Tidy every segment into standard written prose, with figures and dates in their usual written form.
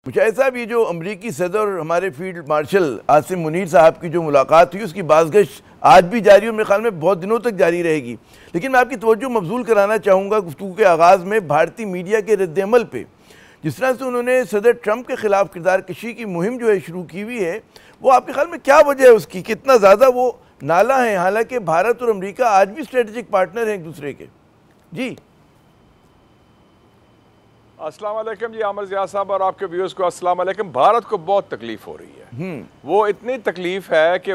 मुशाहिद साहब, ये जो अमरीकी सदर और हमारे फील्ड मार्शल आसिम मुनीर साहब की जो मुलाकात हुई, उसकी बाज़गश आज भी जारी और मेरे ख्याल में बहुत दिनों तक जारी रहेगी। लेकिन मैं आपकी तवज्जो मबजूल कराना चाहूँगा गुफ्तगू के आगाज़ में भारतीय मीडिया के रद्द-ए-अमल पे। जिस तरह से उन्होंने सदर ट्रंप के ख़िलाफ़ किरदार कशी की मुहिम जो है शुरू की हुई है, वो आपके ख्याल में क्या वजह है उसकी, कितना ज़्यादा वो नाला है? हालांकि भारत और अमेरिका आज भी स्ट्रेटेजिक पार्टनर हैं एक दूसरे के। जी अस्सलाम वालेकुम जी आमिर ज़िया साहब और आपके व्यूअर्स को अस्सलाम वालेकुम। भारत को बहुत तकलीफ हो रही है। वो इतनी तकलीफ है कि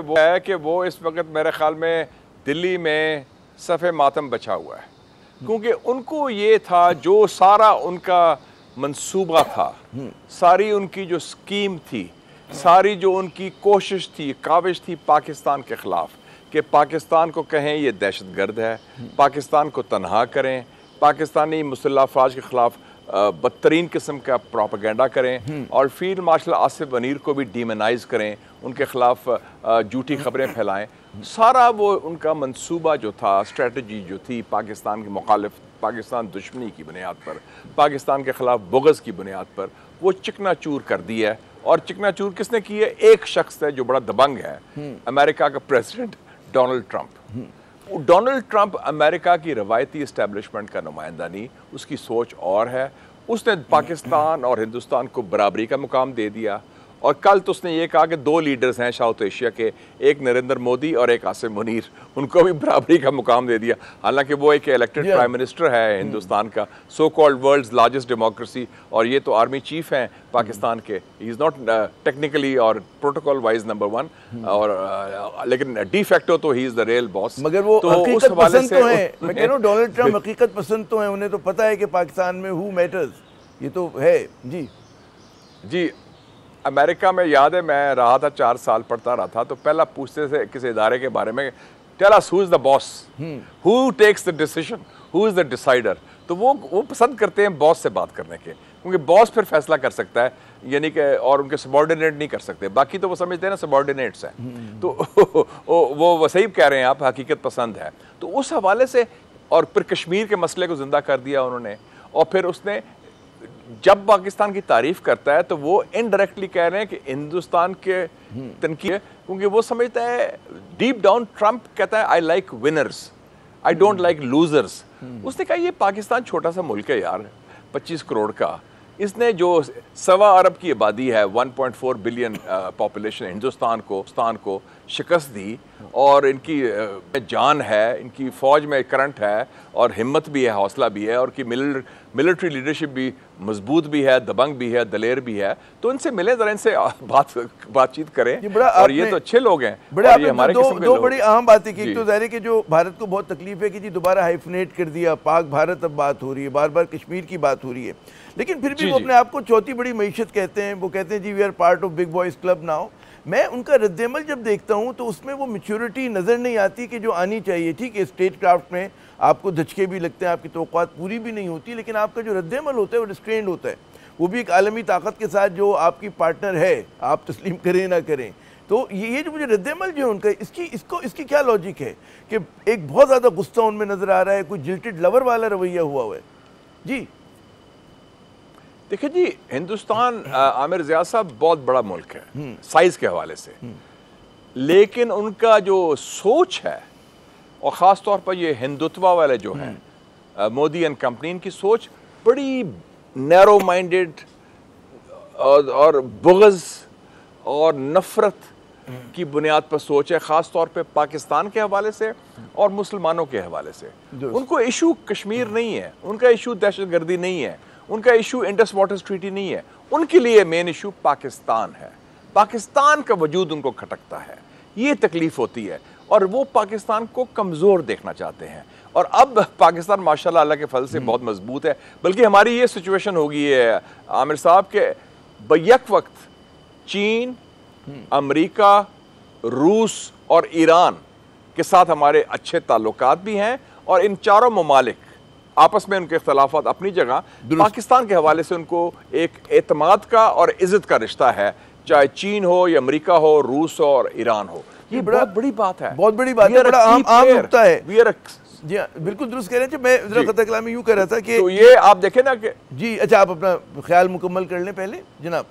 वो इस वक्त मेरे ख्याल में दिल्ली में सफ़े मातम बचा हुआ है, क्योंकि उनको ये था जो सारा उनका मंसूबा था, सारी उनकी जो स्कीम थी, सारी जो उनकी कोशिश थी, काविश थी पाकिस्तान के ख़िलाफ़, कि पाकिस्तान को कहें ये दहशतगर्द है, पाकिस्तान को तनहा करें, पाकिस्तानी मुसल्लह अफवाज के ख़िलाफ़ बदतरीन किस्म का प्रोपेगेंडा करें और फील्ड मार्शल आसिफ मुनीर को भी डीमोनाइज करें, उनके ख़िलाफ़ झूठी खबरें फैलाएं। सारा वो उनका मंसूबा जो था, स्ट्रेटजी जो थी पाकिस्तान के मुखालिफ, पाकिस्तान दुश्मनी की बुनियाद पर, पाकिस्तान के ख़िलाफ़ बुग़्ज़ की बुनियाद पर वो चिकनाचूर कर दी है। और चिकनाचूर किसने की है? एक शख्स है जो बड़ा दबंग है, अमेरिका का president Donald Trump. Donald Trump America की रवायती इस्टेब्लिशमेंट का नुमाइंदा नहीं, उसकी सोच और है। उसने पाकिस्तान और हिंदुस्तान को बराबरी का मुकाम दे दिया। और कल तो उसने ये कहा कि दो लीडर्स हैं साउथ एशिया के, एक नरेंद्र मोदी और एक आसिम मुनीर, उनको भी बराबरी का मुकाम दे दिया। हालांकि वो एक इलेक्टेड प्राइम मिनिस्टर है हिंदुस्तान का, so called world's largest democracy, और ये तो आर्मी चीफ हैं पाकिस्तान के। ही इज़ नॉट टेक्निकली और प्रोटोकॉल वाइज नंबर 1, और लेकिन डी फैक्टो तो he is the real boss. मगर वो तो हकीकत पसंद तो हैं, मैं कह रहा हूँ डोनाल्ड ट्रंप हकीकत पसंद तो हैं, उन्हें तो पता है कि पाकिस्तान में हु मैटर्स, ये तो है। जी अमेरिका में याद है मैं रहा था, 4 साल पढ़ता रहा था, तो पहला पूछते थे किसी इदारे के बारे में, tell us who is the boss, who takes the decision, who is the decider. तो वो पसंद करते हैं बॉस से बात करने के, क्योंकि बॉस फिर फैसला कर सकता है, यानी कि और उनके सबॉर्डिनेट नहीं कर सकते। बाकी तो वो समझते हैं ना सबॉर्डिनेट्स हैं। तो वो सही कह रहे हैं आप, हकीकत पसंद है। तो उस हवाले से, और फिर कश्मीर के मसले को जिंदा कर दिया उन्होंने। और फिर उसने जब पाकिस्तान की तारीफ करता है तो वो इनडायरेक्टली कह रहे हैं कि हिंदुस्तान के तनकीद, क्योंकि वो समझता है डीप डाउन, ट्रंप कहता है I like winners, I don't like losers. उसने कहा ये पाकिस्तान छोटा सा मुल्क है यार, 25 करोड़ का, इसने जो 1.25 अरब की आबादी है, 1.4 बिलियन पॉपुलेशन, हिंदुस्तान को शिकस्त दी, और इनकी जान है, इनकी फ़ौज में करंट है, और हिम्मत भी है, हौसला भी है, और की मिलिट्री लीडरशिप भी मजबूत भी है, दबंग भी है, दलेर भी है। तो इनसे मिले, ज़रा इनसे बातचीत करें, और ये तो अच्छे लोग हैं। बड़े ये हमारे दो बड़ी अहम बातें की। तो ज़ाहिर है कि जो भारत को बहुत तकलीफ है कि जी दोबारा हाइफनेट कर दिया, पाक भारत अब बात हो रही है, बार बार कश्मीर की बात हो रही है, लेकिन फिर भी वो अपने आप को चौथी बड़ी मईशत कहते हैं। वो कहते हैं जी we are part of big boys club now. मैं उनका रद्द-ए-अमल जब देखता हूँ तो उसमें वो मैच्योरिटी नज़र नहीं आती कि जो आनी चाहिए। ठीक है, स्टेट क्राफ्ट में आपको धचके भी लगते हैं, आपकी तवक्कुआत पूरी भी नहीं होती, लेकिन आपका जो रद्द-ए-अमल होता है वो रिस्ट्रेंड होता है, वो भी एक आलमी ताकत के साथ जो आपकी पार्टनर है, आप तस्लीम करें ना करें। तो ये जो मुझे रद्द-ए-अमल जो है उनका, इसकी क्या लॉजिक है कि एक बहुत ज़्यादा गुस्सा उनमें नज़र आ रहा है, कोई जिल्टेड लवर वाला रवैया हुआ है? जी देखिए जी, हिंदुस्तान आमिर ज़िया साहब बहुत बड़ा मुल्क है साइज के हवाले से, लेकिन उनका जो सोच है, और ख़ास तौर पर ये हिंदुत्व वाले जो हैं मोदी एंड कंपनी, इनकी सोच बड़ी नैरो माइंडेड और बुग़्ज़ और नफ़रत की बुनियाद पर सोच है, ख़ास तौर पे पाकिस्तान के हवाले से और मुसलमानों के हवाले से। उनको इशू कश्मीर नहीं है, उनका इशू दहशतगर्दी नहीं है, उनका इशू इंडस वाटर्स ट्रीटी नहीं है, उनके लिए मेन इशू पाकिस्तान है। पाकिस्तान का वजूद उनको खटकता है, ये तकलीफ होती है, और वो पाकिस्तान को कमज़ोर देखना चाहते हैं। और अब पाकिस्तान माशाल्लाह अल्लाह के फल से बहुत मजबूत है। बल्कि हमारी ये सिचुएशन हो गई है आमिर साहब के बैक वक्त चीन, अमेरिका, रूस और ईरान के साथ हमारे अच्छे ताल्लुकात भी हैं, और इन चारों ममालिक आपस में उनके इख्तलाफात अपनी जगह, पाकिस्तान के हवाले से उनको एक एतमाद का और इज्जत का रिश्ता है, चाहे चीन हो या अमेरिका हो, रूस हो और ईरान हो। ये बहुत बड़ी बात है, बहुत बड़ी बात है, बड़ा आम नुक्ता है। जी बिल्कुल दुरुस्त कह रहे हैं। मैं जरा खता कलामी यूँ कह रहा था कि तो ये आप देखें ना कि जी, अच्छा आप अपना ख्याल मुकम्मल कर लें पहले जनाब।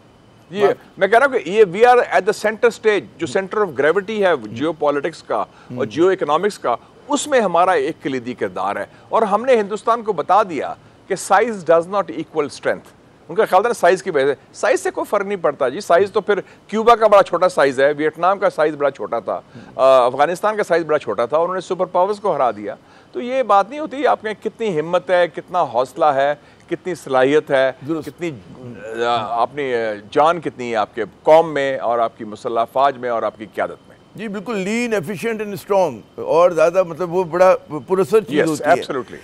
ये मैं कह रहा हूँ कि ये we are at the centre stage, जो सेंटर ऑफ ग्रेविटी है जियो पॉलिटिक्स का और जियो इकोनॉमिक्स का, उसमें हमारा एक कलीदी किरदार है। और हमने हिंदुस्तान को बता दिया कि size does not equal strength. उनका ख्याल था ना साइज की वजह से, साइज से कोई फर्क नहीं पड़ता जी। साइज तो फिर क्यूबा का बड़ा छोटा साइज है, वियतनाम का साइज बड़ा छोटा था, अफगानिस्तान का साइज बड़ा छोटा था, उन्होंने सुपर पावर्स को हरा दिया। तो ये बात नहीं होती आपके कितनी हिम्मत है, कितना हौसला है, कितनी सलाहियत है, कितनी अपनी जान कितनी है आपके कौम में और आपकी मुसल्लह फौज में और आपकी क़यादत में। जी बिल्कुल, लीन, एफिशिएंट एंड स्ट्रॉन्ग, और ज़्यादा मतलब वो बड़ा पुरअसर चीज़ होती है। एब्सोल्युटली।